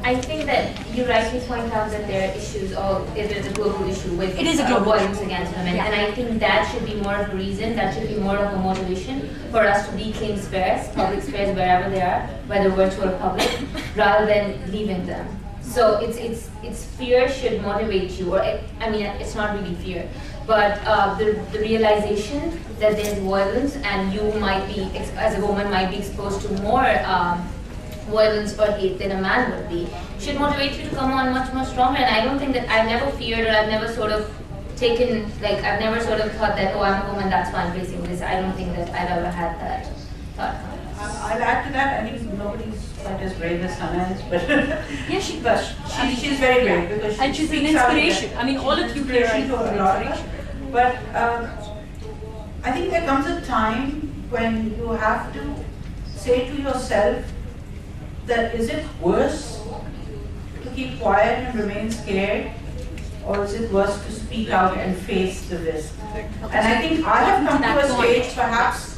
I think that you rightly point out that there are issues, or it is a global issue with it is a global violence against women, and I think that should be more of a reason, that should be more of a motivation for us to reclaim spares, public spares wherever they are, whether virtual or public, rather than leaving them. So it's fear should motivate you, or I mean it's not really fear, but the realization that there's violence and you might be, as a woman, might be exposed to more violence or hate than a man would be, should motivate you to come on much more stronger. And I don't think that I've never feared, or I've never sort of taken, like I've never sort of thought that, oh, I'm a woman, that's why I'm facing this. I don't think that I've ever had that thought. I'll add to that. I think nobody's quite as brave as Sana is, but yeah, she's very brave because and she's an inspiration. I mean, all of you here are an inspiration. But I think there comes a time when you have to say to yourself that is it worse to keep quiet and remain scared, or is it worse to speak out and face the risk? And I think I have come to a stage, perhaps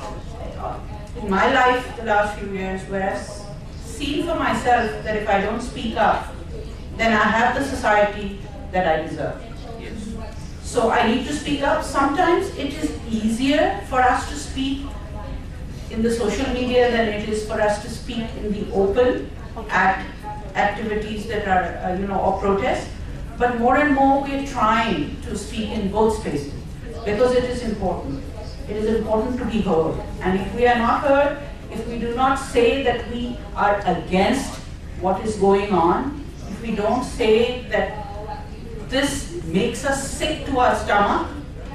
in my life the last few years, where I've seen for myself that if I don't speak up, then I have the society that I deserve. So I need to speak up. Sometimes it is easier for us to speak in the social media than it is for us to speak in the open at activities that are, or protests. But more and more we're trying to speak in both spaces because it is important. It is important to be heard. And if we are not heard, if we do not say that we are against what is going on, if we don't say that this makes us sick to our stomach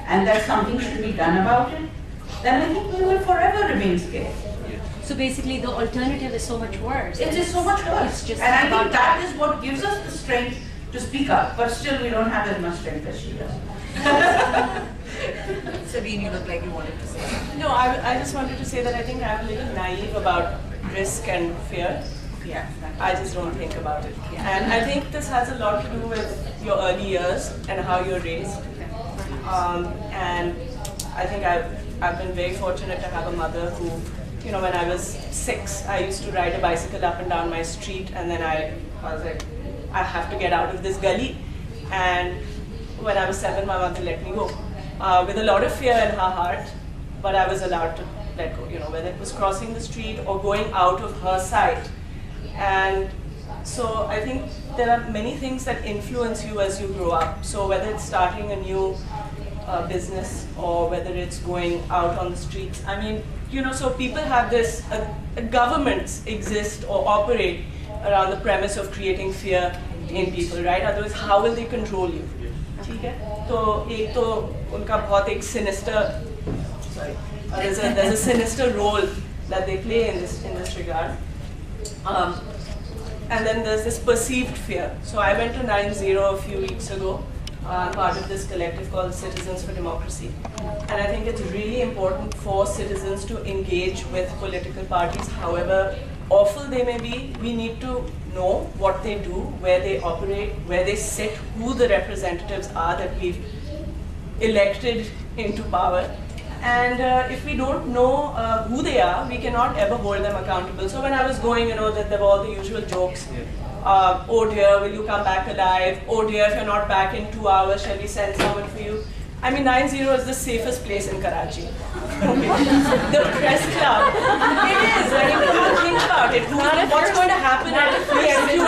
and that something should be done about it, then I think we will forever remain scared. So basically the alternative is so much worse. It is so much worse. And I think that is what gives us the strength to speak up, but still we don't have as much strength as she does. Sabine, you look like you wanted to say something. No, I just wanted to say that I think I'm a little naive about risk and fear. Yeah. I just don't think about it. And I think this has a lot to do with your early years and how you're raised. And I think I've been very fortunate to have a mother who, when I was 6, I used to ride a bicycle up and down my street, and then I was like, I have to get out of this gully. And when I was 7, my mother let me go. With a lot of fear in her heart, but I was allowed to let go, whether it was crossing the street or going out of her sight. And so I think there are many things that influence you as you grow up. So whether it's starting a new business or whether it's going out on the streets. I mean, so people have this, governments exist or operate around the premise of creating fear in people, right? Otherwise, how will they control you? ठीक है? तो एक तो उनका बहुत एक sinister, sorry, there's a sinister role that they play in this regard. And then there's this perceived fear. So I went to 9/0 a few weeks ago. I'm part of this collective called Citizens for Democracy. And I think it's really important for citizens to engage with political parties, however awful they may be. We need to know what they do, where they operate, where they sit, who the representatives are that we've elected into power. And if we don't know who they are, we cannot ever hold them accountable. So when I was going, that there were all the usual jokes. Oh dear, will you come back alive? Oh dear, if you're not back in 2 hours, shall we send someone for you? I mean, 9/0 is the safest place in Karachi. The press club. It is. I mean, think about it. What's going to happen at the PSU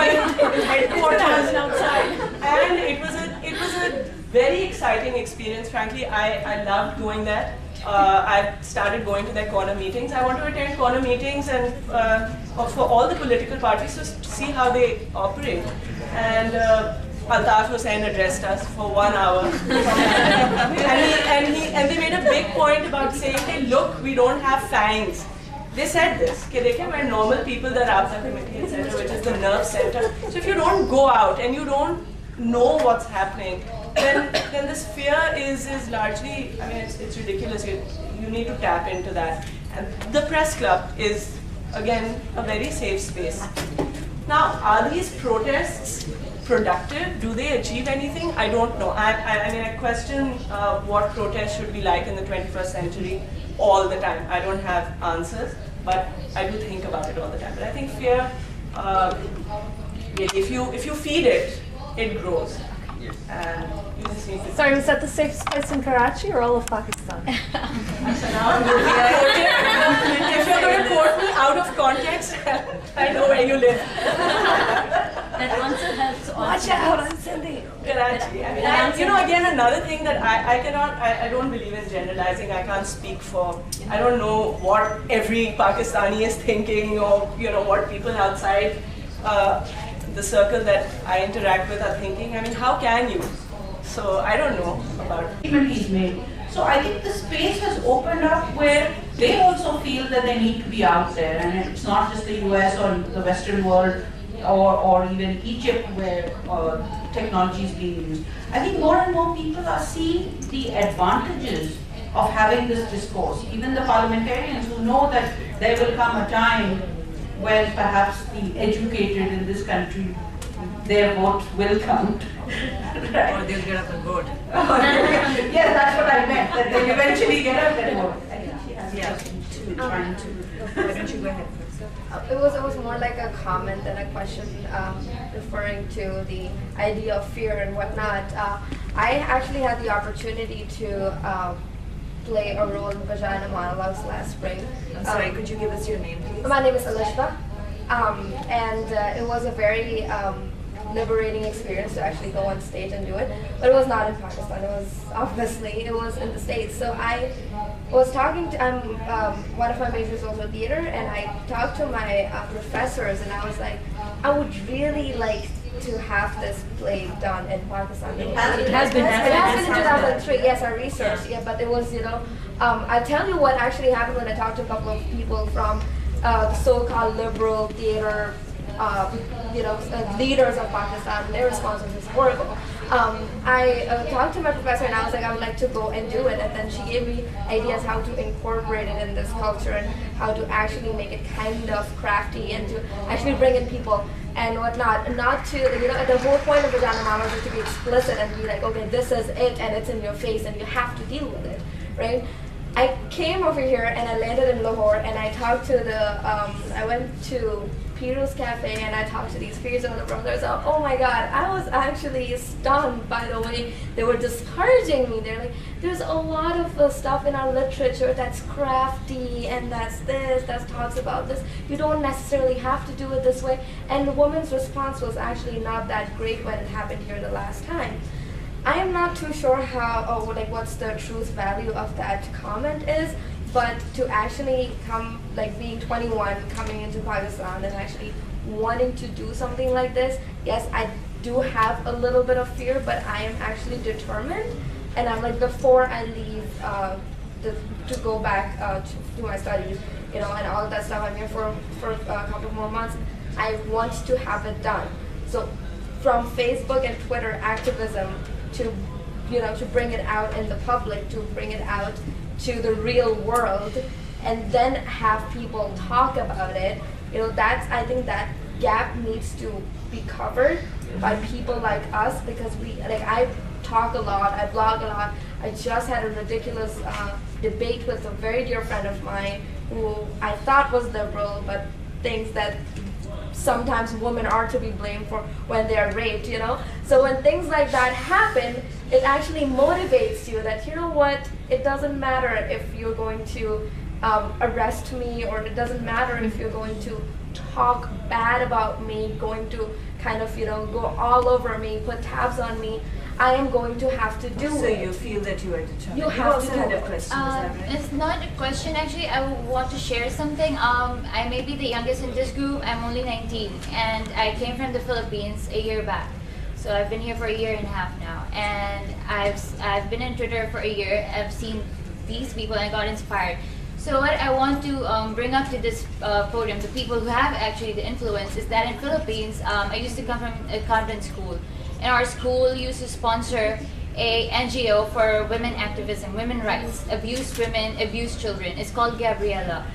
headquarters outside? And it was a very exciting experience. Frankly, I loved going there. I started going to their corner meetings. I want to attend corner meetings and for all the political parties to see how they operate. And Altaf Hussain addressed us for 1 hour. and they made a big point about saying, hey, look, we don't have fangs. They said this, we're normal people, the Rabta Committee, etc., which is the nerve center. So if you don't go out and you don't know what's happening, then this fear is largely, I mean, it's ridiculous. You need to tap into that. And the press club is, again, a very safe space. Now, are these protests productive? Do they achieve anything? I don't know. I mean, I question what protests should be like in the 21st century all the time. I don't have answers, but I do think about it all the time. But I think fear Really. If you feed it, it grows. And you just need to. Sorry, was that the safest place in Karachi or all of Pakistan? So now I'm going to be quoted. If you're going to quote me out of context, I know where you live. That answer helps all. Watch out, I'm Cindy. Karachi. I mean, again, another thing that I don't believe in generalizing. I can't speak for, I don't know what every Pakistani is thinking or, what people outside the circle that I interact with are thinking. I mean, how can you? So I don't know about it. He's made. So I think the space has opened up where they also feel that they need to be out there, and it's not just the US or the Western world or even Egypt where technology is being used. I think more and more people are seeing the advantages of having this discourse. Even the parliamentarians who know that there will come a time when perhaps the educated in this country, their vote will count. Right. Or they'll get up and vote. Yes, that's what I meant, that they eventually get up and vote. I think she has a question too, trying to. Why don't you go ahead first? It was more like a comment than a question, referring to the idea of fear and whatnot. I actually had the opportunity to play a role in Vagina Monologues last spring. I'm sorry, could you give us your name, please? My name is Alishba, and it was a very liberating experience to actually go on stage and do it. But it was not in Pakistan. It was in the States. So I was talking to one of my majors was also theater, and I talked to my professors, and I was like, I would really like to have this play done in Pakistan. It has been in 2003. Yes, I researched. Yeah, but it was I'll tell you what actually happened when I talked to a couple of people from the so-called liberal theater. Leaders of Pakistan. Their response was just horrible. I talked to my professor and I was like, I would like to go and do it, and then she gave me ideas how to incorporate it in this culture and how to actually make it kind of crafty and to actually bring in people and whatnot. Not to, the whole point of Vagina Monologues is to be explicit and be like, okay, this is it and it's in your face and you have to deal with it, right? I came over here and I landed in Lahore and I talked to I went to Piru's Cafe and I talked to these Firzona brothers. Oh my God, I was actually stunned by the way they were discouraging me. They're like, there's a lot of stuff in our literature that's crafty and that's this, that talks about this. You don't necessarily have to do it this way. And the woman's response was actually not that great when it happened here the last time. I am not too sure what's the truth value of that comment is, but to actually come, being 21, coming into Pakistan and actually wanting to do something like this, yes, I do have a little bit of fear, but I am actually determined. And I'm like, before I leave to go back to do my studies, and all of that stuff, I'm here for a couple more months, I want to have it done. So from Facebook and Twitter activism, to bring it out in the public, to bring it out to the real world, and then have people talk about it. I think that gap needs to be covered by people like us, because I talk a lot, I blog a lot. I just had a ridiculous debate with a very dear friend of mine who I thought was liberal, but thinks that sometimes women are to be blamed for when they are raped, So when things like that happen, it actually motivates you that, it doesn't matter if you're going to arrest me, or it doesn't matter if you're going to talk bad about me, going to kind of, go all over me, put tabs on me. I am going to have to do it. So you feel that you are determined. You have to had do a it. question, is that right? It's not a question actually. I want to share something. I may be the youngest in this group. I'm only 19, and I came from the Philippines a year back. So I've been here for a year and a half now, and I've been in Twitter for a year. I've seen these people and I got inspired. So what I want to bring up to this podium, the people who have actually the influence, is that in Philippines, I used to come from a convent school. And our school used to sponsor a NGO for women activism, women rights, abused women, abused children. It's called Gabriela.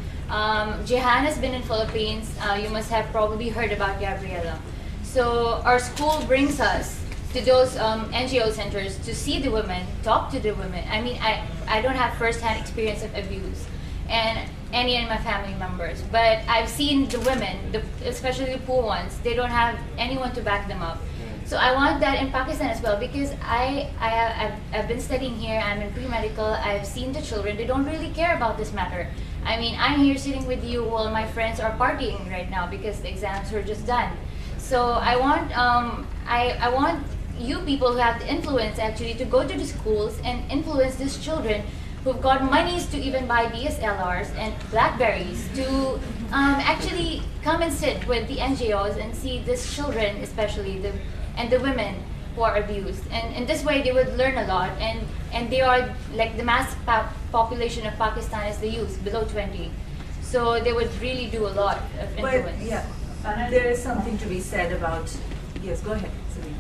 Jehan has been in Philippines. You must have probably heard about Gabriela. So our school brings us to those NGO centers to see the women, talk to the women. I mean, I don't have first-hand experience of abuse. And any of my family members. But I've seen the women, especially the poor ones, they don't have anyone to back them up. So I want that in Pakistan as well, because I've been studying here, I'm in pre-medical, I've seen the children, they don't really care about this matter. I mean, I'm here sitting with you while my friends are partying right now because the exams were just done. So I want you people who have the influence actually to go to the schools and influence these children who've got monies to even buy DSLRs and Blackberries to actually come and sit with the NGOs and see these children, especially and the women who are abused. And in this way, they would learn a lot. And they are like the mass population of Pakistan is the youth below 20. So they would really do a lot of influence. But yeah, there is something to be said about. Yes, go ahead, Sabine.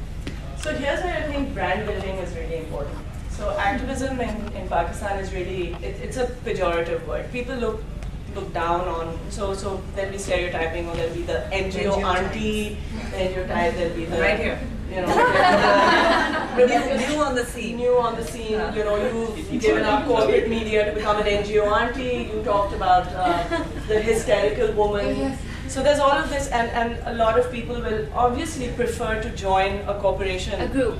So here's where I think brand building is really important. So activism in Pakistan is really, it's a pejorative word. People look down on, so there'll be stereotyping, or there'll be the NGO auntie, stereotype, there'll be the, Right here. you know, New on the scene. new on the scene, you know, you've given up corporate media to become an NGO auntie, you talked about the hysterical woman. So there's all of this, and a lot of people will obviously prefer to join a corporation. A group,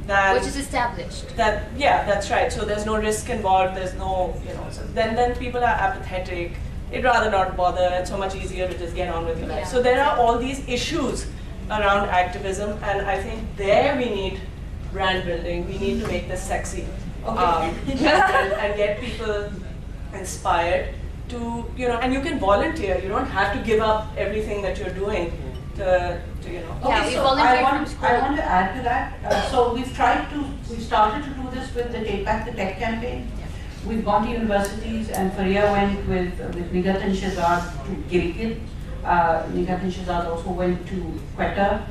which is established. That's right. So there's no risk involved, there's no, you know, so then people are apathetic, they'd rather not bother, it's so much easier to just get on with your life. Yeah. So there are all these issues around activism, and I think there we need brand building, we need to make this sexy. And get people inspired to, you know, and you can volunteer, you don't have to give up everything that you're doing to you know. Yeah, we so volunteer I want from school. to add to that. So we started to do this with the Take Back the Tech campaign. We've gone to universities, and Faria went with Nigat and Shahzad to Gilgit. Nigat and Shahzad also went to Quetta.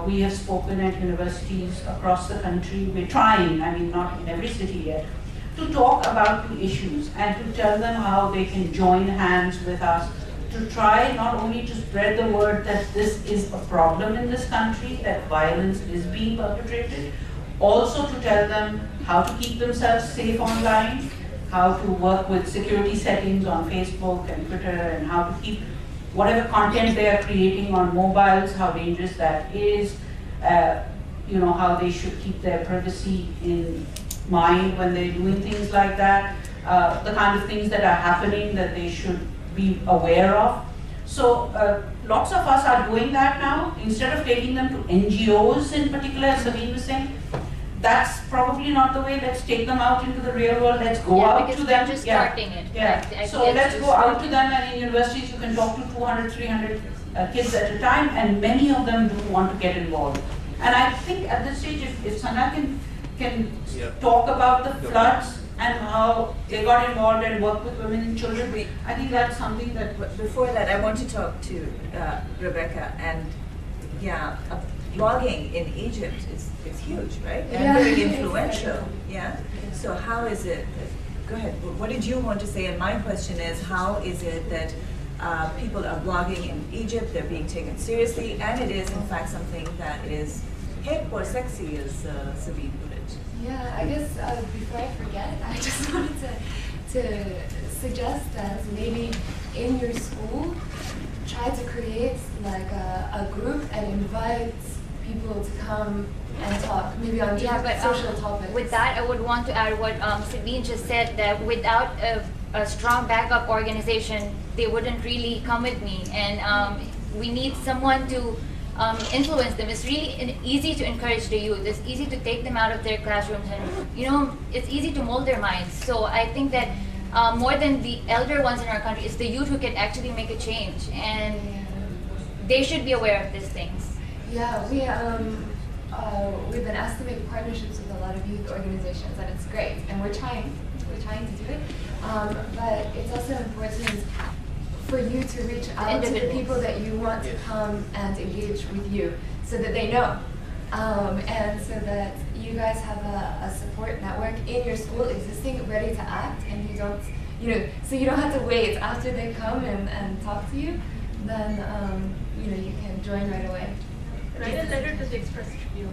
We have spoken at universities across the country. We're trying, I mean, not in every city yet, to talk about the issues and to tell them how they can join hands with us to try not only to spread the word that this is a problem in this country, that violence is being perpetrated, also to tell them how to keep themselves safe online, how to work with security settings on Facebook and Twitter, and how to keep whatever content they are creating on mobiles, how dangerous that is, you know, how they should keep their privacy in mind when they're doing things like that, the kind of things that are happening that they should be aware of. So lots of us are doing that now. Instead of taking them to NGOs in particular, as Sabine was saying, that's probably not the way. Let's take them out into the real world. Let's go out to them. Just starting it. Yeah. Right. So let's go out to them, and in universities you can talk to 200, 300 kids at a time, and many of them do want to get involved. And I think at this stage, if Sana can talk about the floods and how they got involved and worked with women and children, I think that's something that... Before that, I want to talk to Rebecca, and blogging in Egypt is huge, right? And very influential, So how is it, go ahead, what did you want to say? And my question is, how is it that people are blogging in Egypt, they're being taken seriously, and it is in fact something that is hip or sexy, as Sabine put it? Yeah, I guess before I forget, I just wanted to suggest that maybe in your school, try to create like a group and invite people to come and talk, maybe on different social topics. With that, I would want to add what Sabine just said, that without a strong backup organization, they wouldn't really come with me. And we need someone to influence them. It's really easy to encourage the youth. It's easy to take them out of their classrooms, and it's easy to mold their minds. So I think that more than the elder ones in our country, it's the youth who can actually make a change, and they should be aware of these things. Yeah, we've been asked to make partnerships with a lot of youth organizations, and it's great, and we're trying to do it. But it's also important for you to reach out to the people that you want to come and engage with you, so that they know, and so that you guys have a support network in your school existing, ready to act, and so you don't have to wait after they come and talk to you. Then you can join right away. Write a letter to the Express Tribune.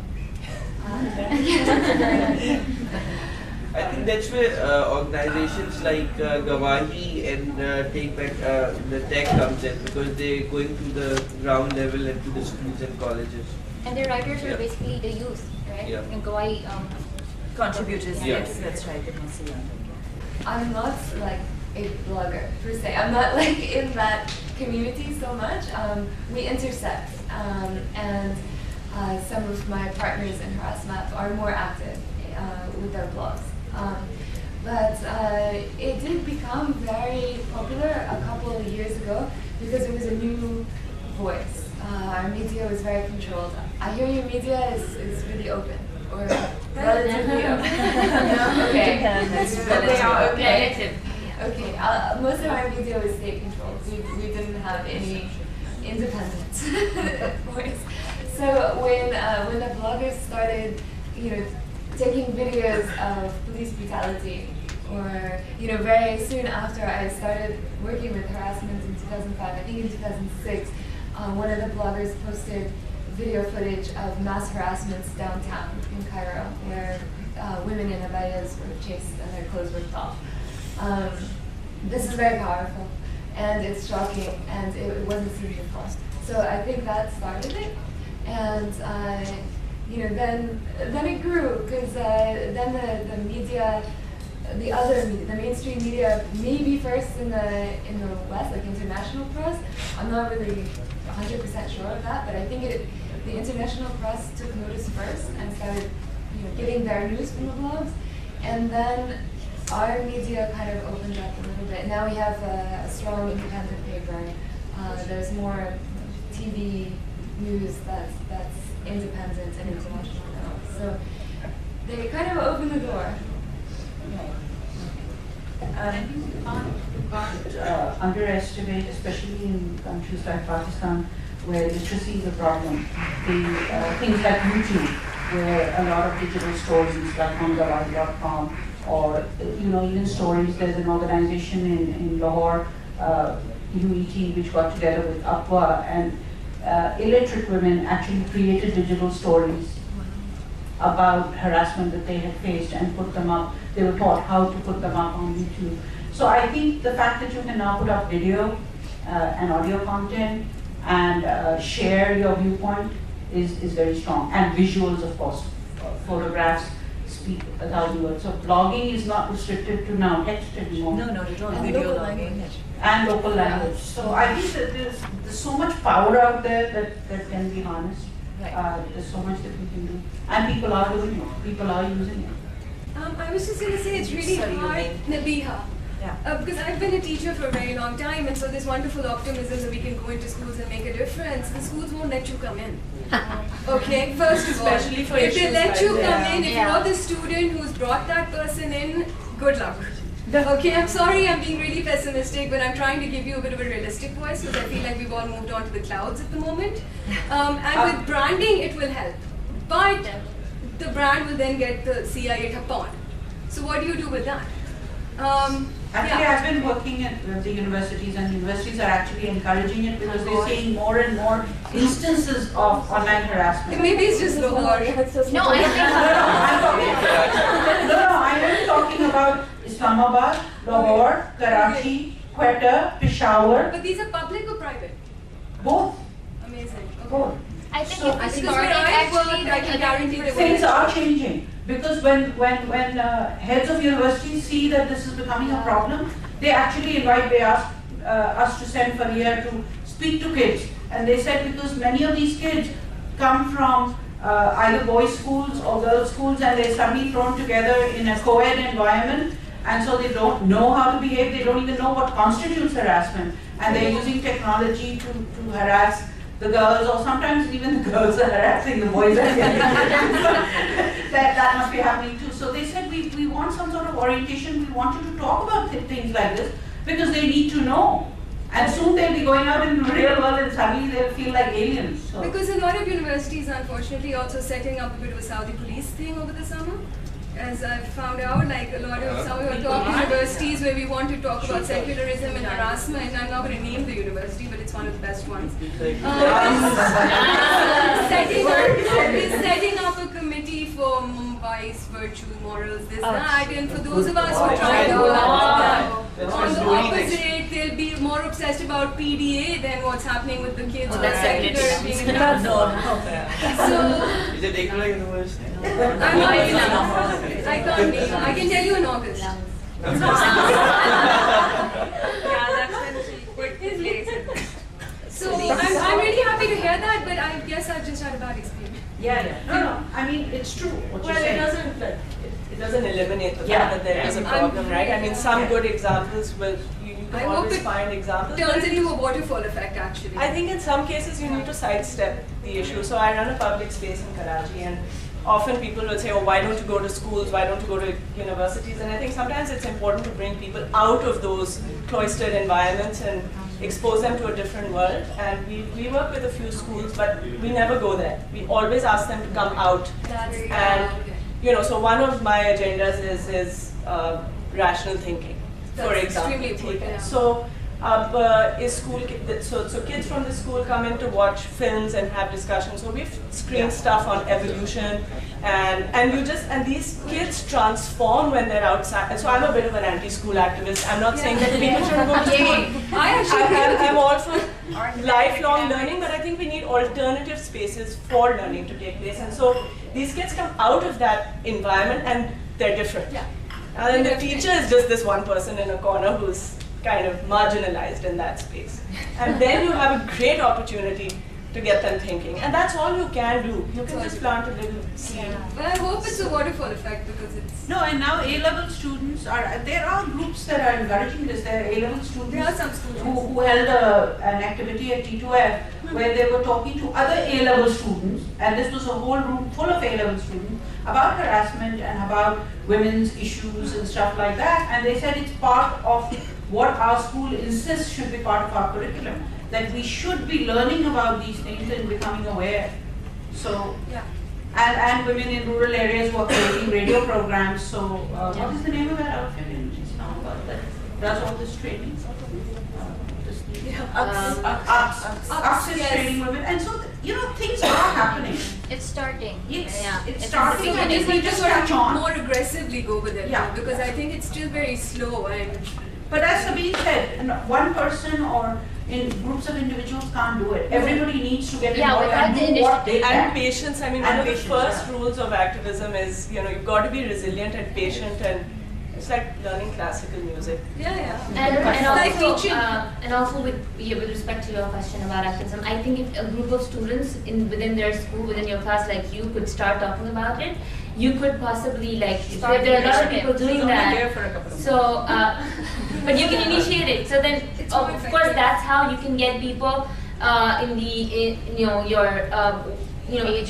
I think that's where organizations like Gawahi and Take Back the Tech comes in, because they're going to the ground level and to the schools and colleges. And the writers are basically the youth, right? Yeah. And Kauai, Contributors, Yeah. yes, that's right, the most young. I'm not like a blogger per se. I'm not like in that community so much. We intersect, and some of my partners in Harassment are more active with their blogs. But it did become very popular a couple of years ago because it was a new voice. Our media was very controlled. I hear your media is really open, or relatively open. No? Okay. Depends. They are okay. Relative. Okay. Most of our media was state controlled. We didn't have any independent voice. So when the bloggers started, taking videos of police brutality, or very soon after I started working with harassment in 2005, I think in 2006, one of the bloggers posted video footage of mass harassments downtown in Cairo, where women in abayas were chased and their clothes ripped off. This is very powerful, and it's shocking, and it wasn't seen before. So I think that started it, and then it grew, because then the media, the mainstream media, maybe first in the West, like international press. I'm not really 100% sure of that, but I think the international press took notice first and started, getting their news from the blogs, and then our media kind of opened up a little bit. Now we have a strong independent paper. There's more TV news that's independent and international now. So they kind of opened the door. You can't underestimate, especially in countries like Pakistan, where literacy is a problem. Things like YouTube, where a lot of digital stories like Mangawai.com, or even stories. There's an organization in Lahore, UET, which got together with Apwa, and illiterate women actually created digital stories about harassment that they had faced and put them up. They were taught how to put them up on YouTube. So I think the fact that you can now put up video and audio content and share your viewpoint is very strong. And visuals, of course, photographs speak 1,000 words. So blogging is not restricted to now text anymore. No, not at all. Video logging. And local language. So I think that there's so much power out there that can be harnessed. Right. There's so much that we can do. And people are doing it. People are using it. I was just going to say it's really hard, Nabiha. Yeah. Because I've been a teacher for a very long time, and so there's wonderful optimism that we can go into schools and make a difference. The schools won't let you come in. Okay, first of all, Especially for if they issues let like you that. come in, if you're the student who's brought that person in, good luck. Okay, I'm sorry I'm being really pessimistic, but I'm trying to give you a bit of a realistic voice because I feel like we've all moved on to the clouds at the moment. And with branding, it will help. But the brand will then get the CIA upon. So what do you do with that? Actually, I've been working at the universities, and universities are actually encouraging it because they're seeing more and more instances of online harassment. Maybe it's just Lahore. No, I I'm talking about Islamabad, Lahore, Karachi, Quetta, Peshawar, But these are public or private? both. Amazing. Okay. Both. I think So if I we think started actually, I can guarantee they will. Things are changing because when heads of universities see that this is becoming a problem, they actually invite, they ask us to send Faria to speak to kids. And they said because many of these kids come from either boys' schools or girls' schools, and they're suddenly thrown together in a co-ed environment, and so they don't know how to behave, they don't even know what constitutes harassment, and they're using technology to harass the girls, or sometimes even the girls are harassing the boys. that must be happening too. So they said we want some sort of orientation, we want you to talk about things like this, because they need to know. And soon they'll be going out in the real world and suddenly they'll feel like aliens. So. Because a lot of universities, unfortunately, also setting up a bit of a Saudi police thing over the summer. As I've found out, like a lot of some of your top universities where we want to talk about secularism and harassment, and I'm not going to name the university, but it's one of the best ones. Setting up a committee for Mumbai's virtues, morals, this, that, and for those of us who try to on the opposite, they'll be more obsessed about PDA than what's happening with the kids who are secular and being in the So, Is it Ekula University? I'm not I can't name. I can tell you in August. So I'm really happy to hear that, but I guess I've just had a bad experience. Yeah. No. I mean, it's true what you're Well, saying. it doesn't eliminate the Yeah. fact that there is a problem, right? I mean, some good examples will, you I can hope always it find examples. Turns into a waterfall effect, actually. I think in some cases you need to sidestep the issue. So I run a public space in Karachi, and often people will say, oh, why don't you go to schools, why don't you go to universities? And I think sometimes it's important to bring people out of those cloistered environments and expose them to a different world. And we work with a few schools, but we never go there. We always ask them to come out. That's And so one of my agendas is rational thinking, for That's example. extremely important, yeah. So so kids from the school come in to watch films and have discussions. So we've screened stuff on evolution, and these kids transform when they're outside. And so I'm a bit of an anti-school activist. I'm not saying that people shouldn't go to school. I'm all for lifelong learning, but I think we need alternative spaces for learning to take place. And so these kids come out of that environment and they're different. Yeah. And then the teacher is just this one person in a corner who's kind of marginalized in that space. And then you have a great opportunity to get them thinking. And that's all you can do. You can just plant a little seed. Well, I hope it's a waterfall effect because it's... No, and now A-level students there are groups that are encouraging this. There are A-level students There are some schools. who held an activity at T2F where they were talking to other A-level students, and this was a whole room full of A-level students, about harassment and about women's issues and stuff like that. And they said it's part of what our school insists should be part of our curriculum, that we should be learning about these things and becoming aware. So, Yeah. and women in rural areas who are creating radio programs. So, what is the name of that outfit in Islamabad that does all this training? Us is training women, and so things are happening. It's starting. It's starting, I and just we need to just sort catch of on. more aggressively go with it, Yeah. because I think it's still very slow. And But as Naveen said, one person or in groups of individuals can't do it. Everybody needs to get involved and do what they And can. patience. I mean, And one of the patience, first yeah. rules of activism is, you've got to be resilient and patient, and it's like learning classical music. yeah. And also with respect to your question about activism, I think if a group of students within their school, within your class, like you, could start talking about it, you could possibly there are a lot of people doing that. So, but you can initiate it. So then, of course, that's how you can get people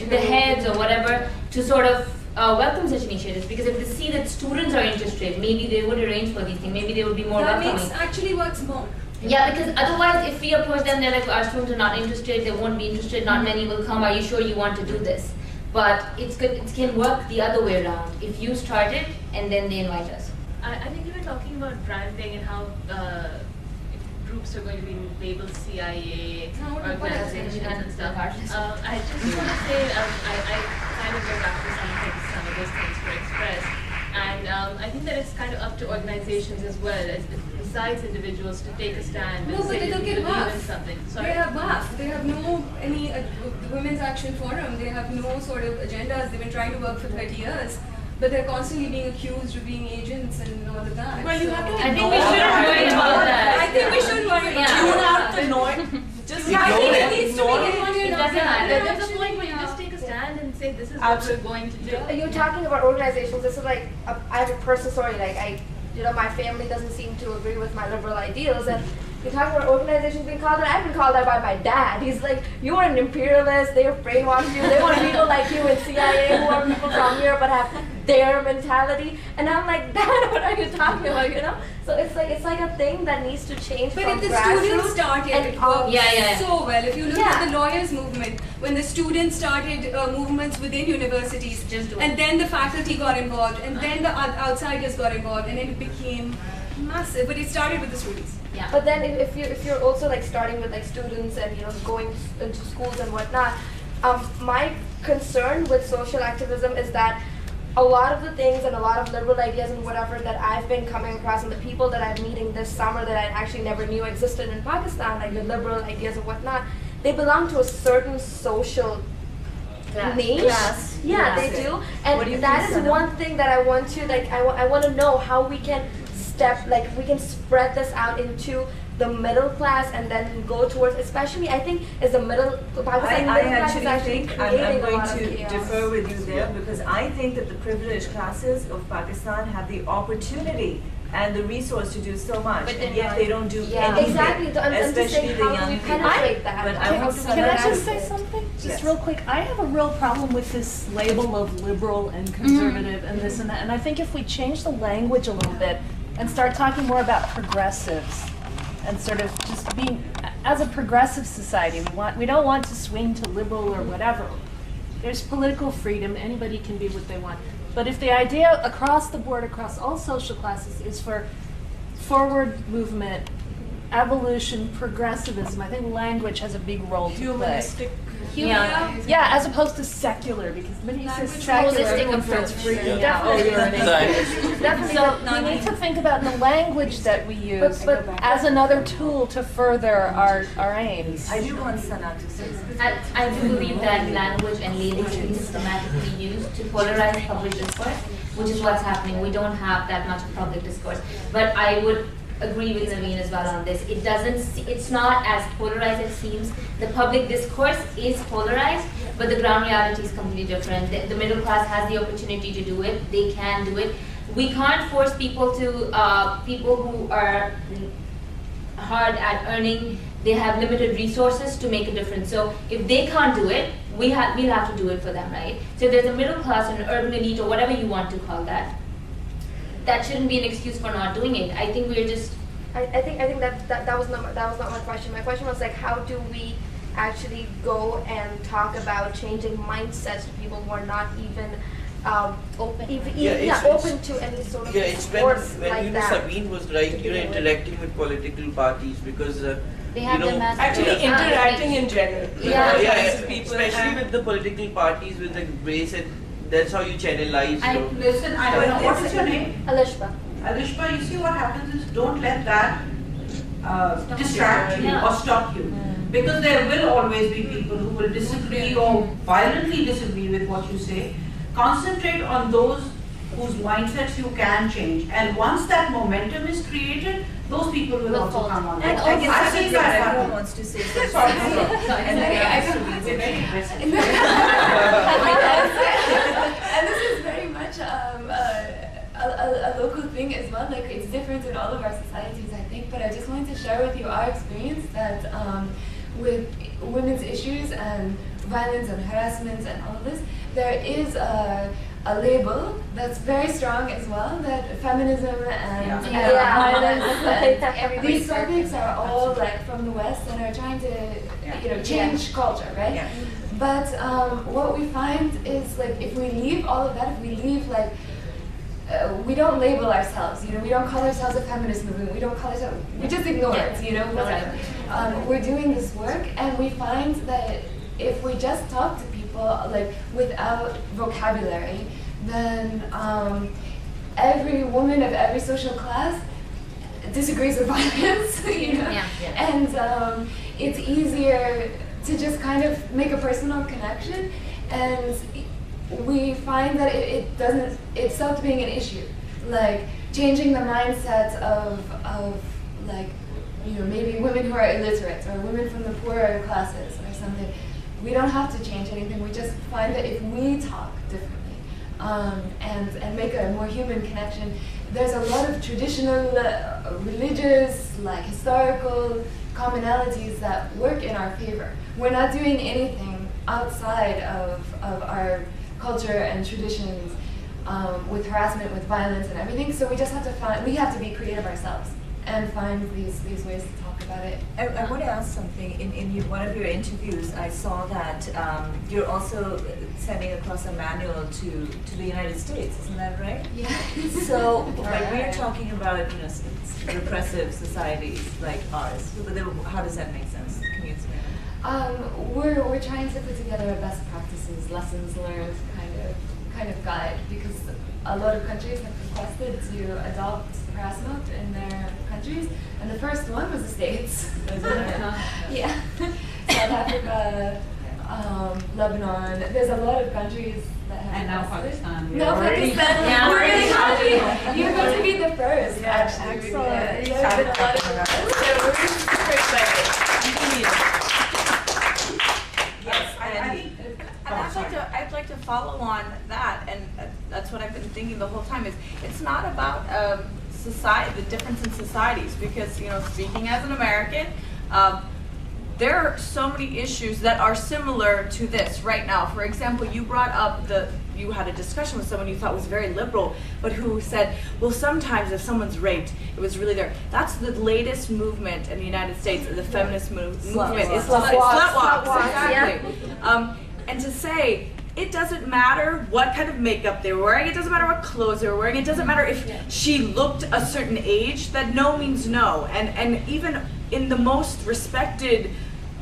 the heads or whatever to sort of welcome such initiatives, because if they see that students are interested, maybe they would arrange for these things, maybe they would be more welcoming. Actually works more. Yeah, because otherwise if we approach them, they're like, our students are not interested, they won't be interested, not many will come, are you sure you want to do this? But it's good, it can work the other way around. If you start it and then they invite us. I think you were talking about branding and how groups are going to be labeled CIA organizations and stuff. I just want to say I kind of go back to some of those things were expressed, and I think that it's kind of up to organizations as well, besides individuals, to take a stand and say but we they'll get believe in WAF. something. They have WAF. They have no the Women's Action Forum. They have no sort of agendas. They've been trying to work for 30 years. But they're constantly being accused of being agents and all of that. Well, you have to I think we shouldn't worry about that. I think we should worry about Yeah. You that. have to know it. Just Yeah, I ignore think it. it needs to be Ignore it. It doesn't matter. There's a point where you just take a stand and say this is what we're going to do. You're talking about organizations. This is like I have a personal story. Like my family doesn't seem to agree with my liberal ideals, and you're talking about organizations being called that. I've been called that by my dad. He's like, you are an imperialist. They have brainwashed you. They want people like you in CIA who are people from here but have their mentality. And I'm like, Dad, what are you talking about? So it's like a thing that needs to change. But from if the students grassroots started, and it worked Yeah. so well. If you look at the lawyers' movement, when the students started movements within universities, and then the faculty got involved, and then the outsiders got involved, and then it became massive. But it started with the students. Yeah. But then if you're also like starting with like students and going into schools and whatnot, my concern with social activism is that a lot of the things and a lot of liberal ideas and whatever that I've been coming across and the people that I'm meeting this summer that I actually never knew existed in Pakistan, like the liberal ideas and whatnot, they belong to a certain social niche. Class. Yeah, Yes. they do. What do you And that think, is Sana? one thing that I want to, like, I want to know how we can we can spread this out into the middle class and then go towards, especially I think as the middle, Pakistan I middle class is actually actually think, creating I'm a going lot of to chaos. differ with you there, because I think that the privileged classes of Pakistan have the opportunity and the resource to do so much, But then and yet not- they don't do yeah. anything, Exactly. So I'm just especially saying, the how do young we people. penetrate that? But I How want do we Sana Can I penetrate just say it? something? Yes. Just real quick. I have a real problem with this label of liberal and conservative and this and that. And I think if we change the language a little bit and start talking more about progressives and sort of just being, as a progressive society, we don't want to swing to liberal or whatever. There's political freedom. Anybody can be what they want. But if the idea across the board, across all social classes, is for forward movement, evolution, progressivism, I think language has a big role to play. Humanistic. Yeah, as opposed to secular, because when you say Language secular, holistic everyone starts approach. freaking Yeah. out. Oh, you're an atheist. Definitely. So we need to think about the language that we use But as another tool to further our aims. I do want Sana to say something. I do believe that language and labels should be systematically used to polarize public discourse, which is what's happening. We don't have that much public discourse. But I would agree with Naveen as well on this. It's not as polarized as it seems. The public discourse is polarized, but the ground reality is completely different. The middle class has the opportunity to do it. They can do it. We can't force people who are hard at earning, they have limited resources to make a difference. So if they can't do it, we'll have to do it for them, right? So if there's a middle class or an urban elite or whatever you want to call that, that shouldn't be an excuse for not doing it. I think we're just. I think that was not my question. My question was like, how do we actually go and talk about changing mindsets to people who are not even open to any sort of Yeah, it's when discourse like you know that. Sabine was right, interacting with political parties because They have you know, them as Actually, yeah. interacting in general. Yeah, All yeah, kinds of people especially and- with the political parties, with the race, and that's how you channelize. Listen, I don't know, what is your name? Alishba. Alishba, you see what happens is don't let that distract you or stop you. Because there will always be people who will disagree or violently disagree with what you say. Concentrate on those whose mindsets you can change. And once that momentum is created, those people will also come on. And I've I seen guess that everyone happen. wants to say something. Sorry. And then I I don't- We're very aggressive. And this is very much a local thing as well. Like, it's different in all of our societies, I think. But I just wanted to share with you our experience that with women's issues and violence and harassment and all of this, there is a label that's very strong as well, that feminism and violence and these topics are all like from the West and are trying to change culture, right? Yeah. But what we find is, like, if we leave all of that, if we leave like we don't label ourselves, we don't call ourselves a feminist movement, we don't call ourselves, we just ignore it, whatever. We're doing this work and we find that if we just talk to people like without vocabulary, then every woman of every social class disagrees with violence, and it's easier to just kind of make a personal connection, and we find that it stopped being an issue. Like changing the mindset of like, maybe women who are illiterate or women from the poorer classes or something. We don't have to change anything. We just find that if we talk differently and make a more human connection, there's a lot of traditional, religious, like historical commonalities that work in our favor. We're not doing anything outside of our culture and traditions with harassment, with violence and everything. So we just have to be creative ourselves and find these ways to talk about it. I want to ask something. In one of your interviews, I saw that you're also sending across a manual to the United States. Isn't that right? Yeah. So when we're talking about repressive societies like ours, how does that make sense? Can you explain? We're trying to put together a best practices, lessons learned kind of guide, because a lot of countries have requested to adopt harassment in their countries, and the first one was the States. Yeah, South Africa, Lebanon. There's a lot of countries that have. And now requested. Pakistan. No, Pakistan. Yeah. We're really happy. You're going to be the first. Yeah, actually. excellent. Yeah, there's been a lot of requests, so we're super excited. Yes, I think, and I'd like to follow on that, and that's what I've been thinking the whole time. Is it's not about society, the difference in societies, because speaking as an American, there are so many issues that are similar to this right now. For example, you brought up you had a discussion with someone you thought was very liberal, but who said, well, sometimes if someone's raped, it was really there. That's the latest movement in the United States, the feminist movement. It's slut walks, exactly. And to say, it doesn't matter what kind of makeup they were wearing, it doesn't matter what clothes they were wearing, it doesn't matter if she looked a certain age, that no means no. And even in the most respected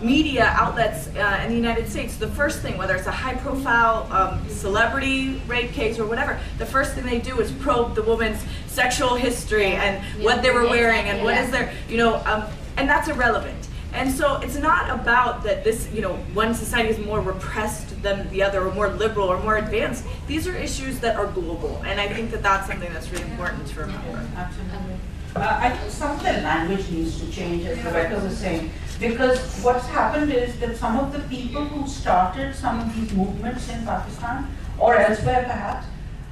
media outlets in the United States, the first thing, whether it's a high-profile celebrity rape case or whatever, the first thing they do is probe the woman's sexual history and what they were wearing and what is their, and that's irrelevant. And so it's not about that this, one society is more repressed than the other, or more liberal or more advanced. These are issues that are global, and I think that that's something that's really important to remember. Absolutely. I think some of the language needs to change, as Rebecca was saying, because what's happened is that some of the people who started some of these movements in Pakistan, or elsewhere perhaps,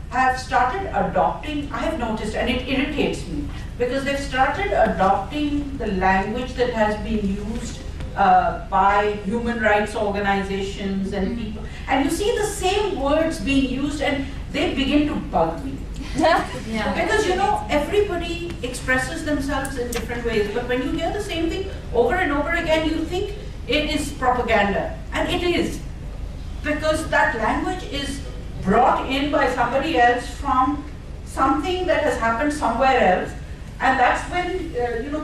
have started adopting, I have noticed, and it irritates me, because they've started adopting the language that has been used by human rights organizations and people, and you see the same words being used and they begin to bug me. Because everybody expresses themselves in different ways, but when you hear the same thing over and over again, you think it is propaganda, and it is, because that language is brought in by somebody else from something that has happened somewhere else, and that's when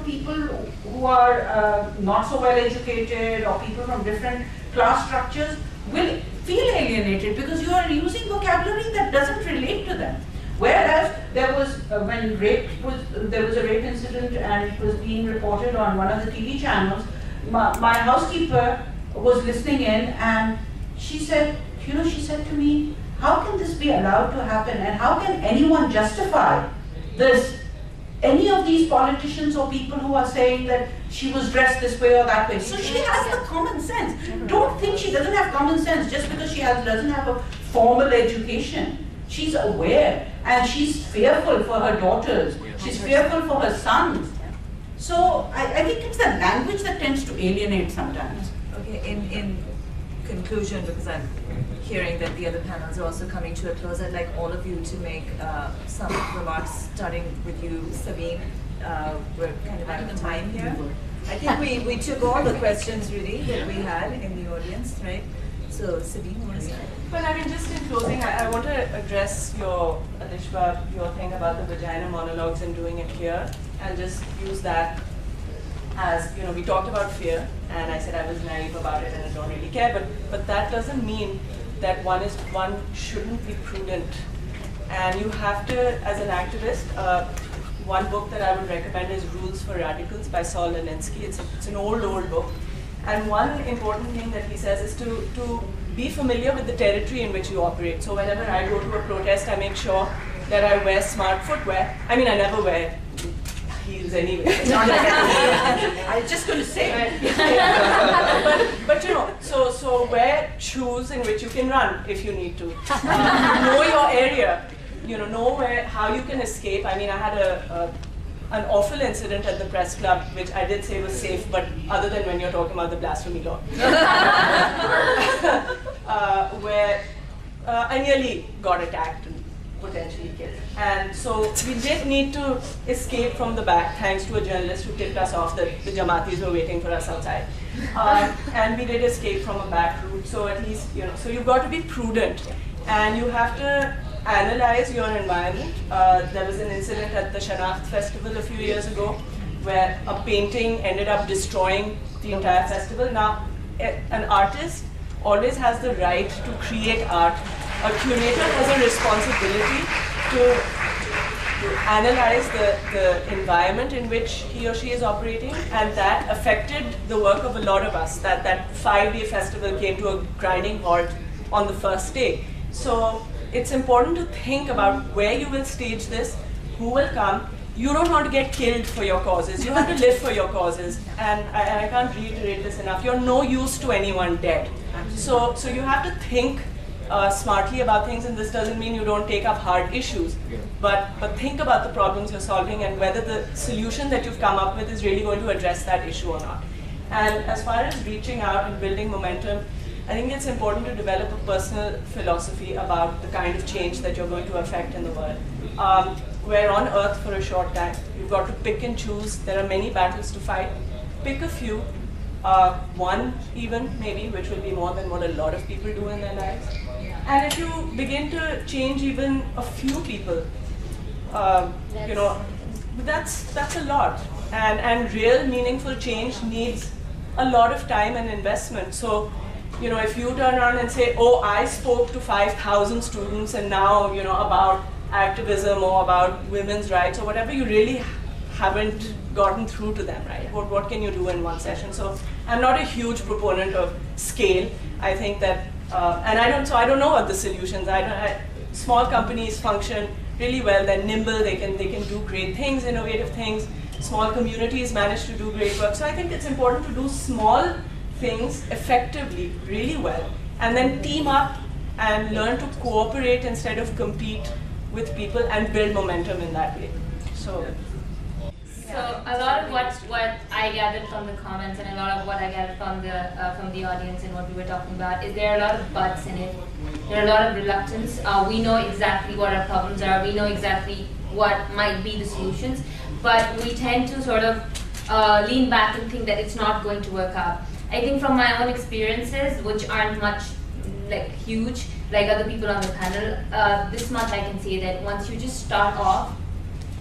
people who are not so well educated, or people from different class structures, will feel alienated because you are using vocabulary that doesn't relate to them. Whereas there was when there was a rape incident and it was being reported on one of the TV channels. My housekeeper was listening in, and she said, she said to me, how can this be allowed to happen, and how can anyone justify this? Any of these politicians or people who are saying that she was dressed this way or that way. So she has the common sense. Don't think she doesn't have common sense just because she doesn't have a formal education. She's aware, and she's fearful for her daughters. She's fearful for her sons. So I think it's the language that tends to alienate sometimes. Okay, in conclusion, because I'm hearing that the other panels are also coming to a close, I'd like all of you to make some remarks, starting with you, Sabine. We're kind of out of time here. I think we took all the questions really that we had in the audience, right? So Sabine, you want to start? Well, I mean, just in closing, I want to address your thing about the vagina monologues and doing it here, and just use that as, we talked about fear, and I said I was naive about it and I don't really care, but that doesn't mean that one shouldn't be prudent. And you have to, as an activist, one book that I would recommend is Rules for Radicals by Saul Alinsky. It's an old book. And one important thing that he says is to be familiar with the territory in which you operate. So whenever I go to a protest, I make sure that I wear smart footwear. I mean, I never wear heels anyway. I was just going to say. But so wear shoes in which you can run if you need to. Know your area. Know how you can escape. I mean, I had an awful incident at the press club, which I did say was safe, but other than when you're talking about the blasphemy law, where I nearly got attacked and potentially killed. And so we did need to escape from the back, thanks to a journalist who tipped us off that the Jamatis were waiting for us outside. And we did escape from a back route, so at least, so you've got to be prudent, and you have to analyze your environment. There was an incident at the Shanacht Festival a few years ago where a painting ended up destroying the entire festival. Now, an artist always has the right to create art. A curator has a responsibility to analyze the environment in which he or she is operating, and that affected the work of a lot of us. That 5-day festival came to a grinding halt on the first day. So it's important to think about where you will stage this, who will come. You don't want to get killed for your causes. You have to live for your causes. And I can't reiterate this enough. You're no use to anyone dead. So you have to think smartly about things, and this doesn't mean you don't take up hard issues, but think about the problems you're solving and whether the solution that you've come up with is really going to address that issue or not. And as far as reaching out and building momentum, I think it's important to develop a personal philosophy about the kind of change that you're going to affect in the world. We're on Earth for a short time. You've got to pick and choose. There are many battles to fight. Pick a few, one even maybe, which will be more than what a lot of people do in their lives. And if you begin to change even a few people, you know, that's a lot. And real meaningful change needs a lot of time and investment. So, you know, if you turn around and say, oh, I spoke to 5,000 students and now, you know, about activism or about women's rights or whatever, you really haven't gotten through to them, right? What can you do in one session? So I'm not a huge proponent of scale. I think that, and I don't know what the solutions are. Small companies function really well. They're nimble. They can do great things, innovative things. Small communities manage to do great work. So I think it's important to do small things effectively, really well, and then team up and learn to cooperate instead of compete with people and build momentum in that way. So a lot of what I gathered from the comments and a lot of what I gathered from the audience and what we were talking about is there are a lot of buts in it. There are a lot of reluctance. We know exactly what our problems are. We know exactly what might be the solutions, but we tend to sort of lean back and think that it's not going to work out. I think from my own experiences, which aren't much like huge, like other people on the panel, this much I can say that once you just start off,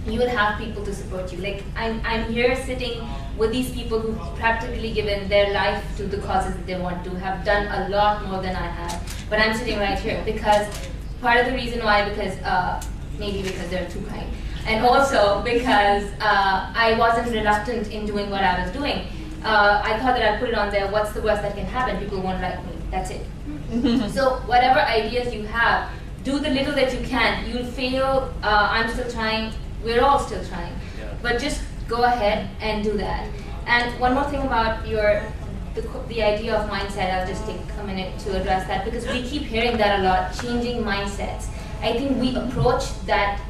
you will have people to support you. Like I'm here sitting with these people who've practically given their life to the causes that they want to, have done a lot more than I have. But I'm sitting right here because part of the reason why, because maybe because they're too kind, and also because I wasn't reluctant in doing what I was doing. I thought that I'd put it on there, what's the worst that can happen? People won't like me, that's it. So whatever ideas you have, do the little that you can. You'll fail, I'm still trying, we're all still trying. But just go ahead and do that. And one more thing about the idea of mindset, I'll just take a minute to address that because we keep hearing that a lot, changing mindsets. I think we approach that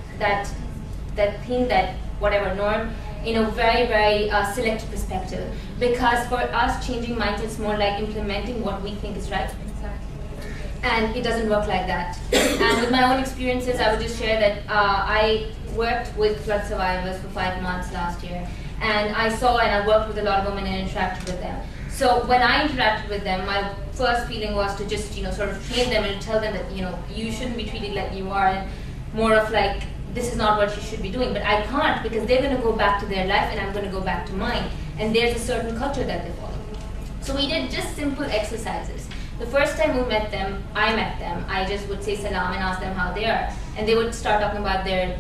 thing, that whatever norm, in a very, very selective perspective. Because for us, changing mindsets is more like implementing what we think is right. And it doesn't work like that. And with my own experiences, I would just share that I worked with flood survivors for 5 months last year. And I saw and I worked with a lot of women and interacted with them. So when I interacted with them, my first feeling was to just, sort of train them and tell them that, you shouldn't be treated like you are, and more of like, this is not what you should be doing. But I can't, because they're going to go back to their life and I'm going to go back to mine. And there's a certain culture that they follow. So we did just simple exercises. The first time we met them, I just would say salam and ask them how they are. And they would start talking about their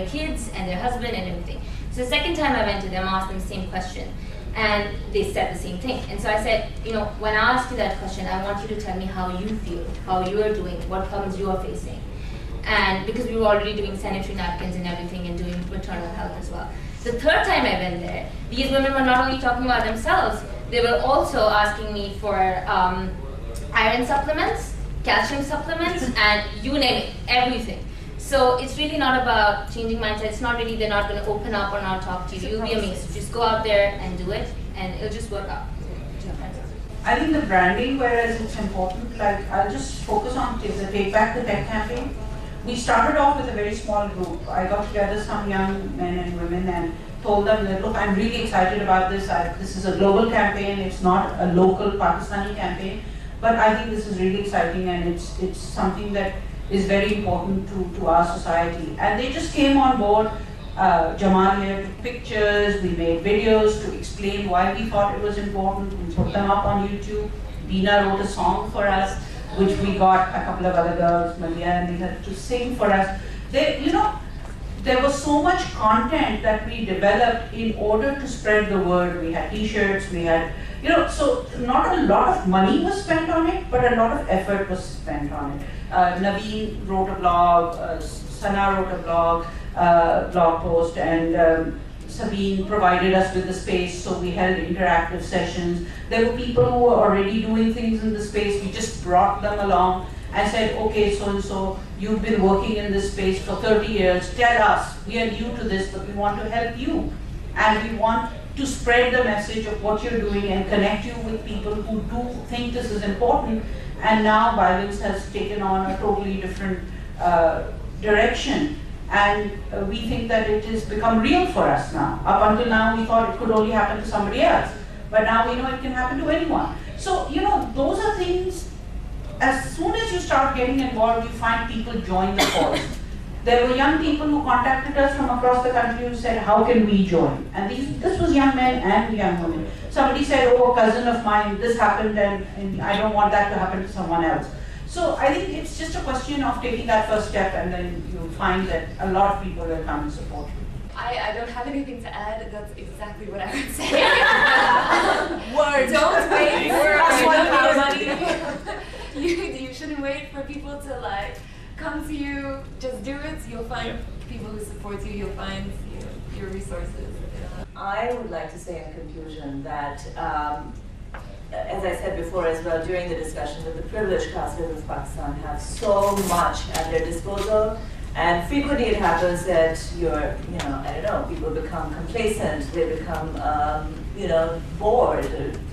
kids and their husband and everything. So the second time I went to them, I asked them the same question. And they said the same thing. And so I said, when I ask you that question, I want you to tell me how you feel, how you are doing, what problems you are facing. And because we were already doing sanitary napkins and everything and doing maternal health as well. The third time I went there, these women were not only talking about themselves, they were also asking me for iron supplements, calcium supplements, and you name it, everything. So it's really not about changing mindset. It's not really, they're not going to open up or not talk to you. You'll be amazed. Just go out there and do it, and it'll just work out. I think the branding, whereas it's important, like I'll just focus on the Take Back the Tech campaign. We started off with a very small group. I got together some young men and women and told them that, look, I'm really excited about this. This is a global campaign. It's not a local Pakistani campaign. But I think this is really exciting, and it's something that is very important to our society. And they just came on board. Jamal here took pictures, we made videos to explain why we thought it was important. We put them up on YouTube. Dina wrote a song for us, which we got a couple of other girls, Malia and Lisa, to sing for us. There was so much content that we developed in order to spread the word. We had t-shirts, we had, so not a lot of money was spent on it, but a lot of effort was spent on it. Naveen wrote a blog, Sana wrote a blog post, and Sabine provided us with the space, so we held interactive sessions. There were people who were already doing things in the space. We just brought them along and said, okay, so-and-so, you've been working in this space for 30 years, tell us, we are new to this, but we want to help you. And we want to spread the message of what you're doing and connect you with people who do think this is important. And now violence has taken on a totally different direction. And we think that it has become real for us now. Up until now, we thought it could only happen to somebody else. But now we know it can happen to anyone. So, those are things, as soon as you start getting involved, you find people join the cause. There were young people who contacted us from across the country who said, how can we join? And this was young men and young women. Somebody said, oh, a cousin of mine, this happened and I don't want that to happen to someone else. So I think it's just a question of taking that first step, and then you'll find that a lot of people will come and support you. I don't have anything to add. That's exactly what I would say. Words. Don't wait That's for you shouldn't wait for people to come to you. Just do it. You'll find people who support you. You'll find your resources. I would like to say in conclusion that, as I said before as well during the discussion, that the privileged classes of Pakistan have so much at their disposal, and frequently it happens that people become complacent, they become, bored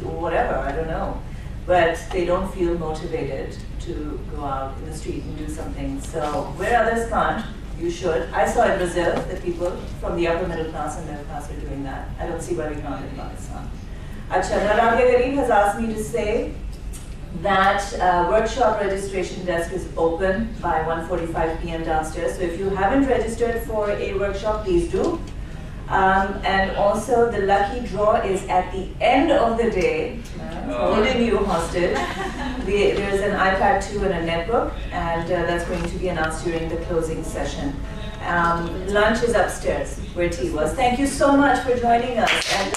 or whatever, I don't know, but they don't feel motivated to go out in the street and do something. So where others can't, you should. I saw in Brazil that people from the upper middle class and middle class are doing that. I don't see why we can't in Pakistan. Nadia Garib has asked me to say that workshop registration desk is open by 1:45 p.m. downstairs. So if you haven't registered for a workshop, please do. And also the lucky draw is at the end of the day, holding you hostage. There's an iPad 2 and a netbook, and that's going to be announced during the closing session. Lunch is upstairs where tea was. Thank you so much for joining us. And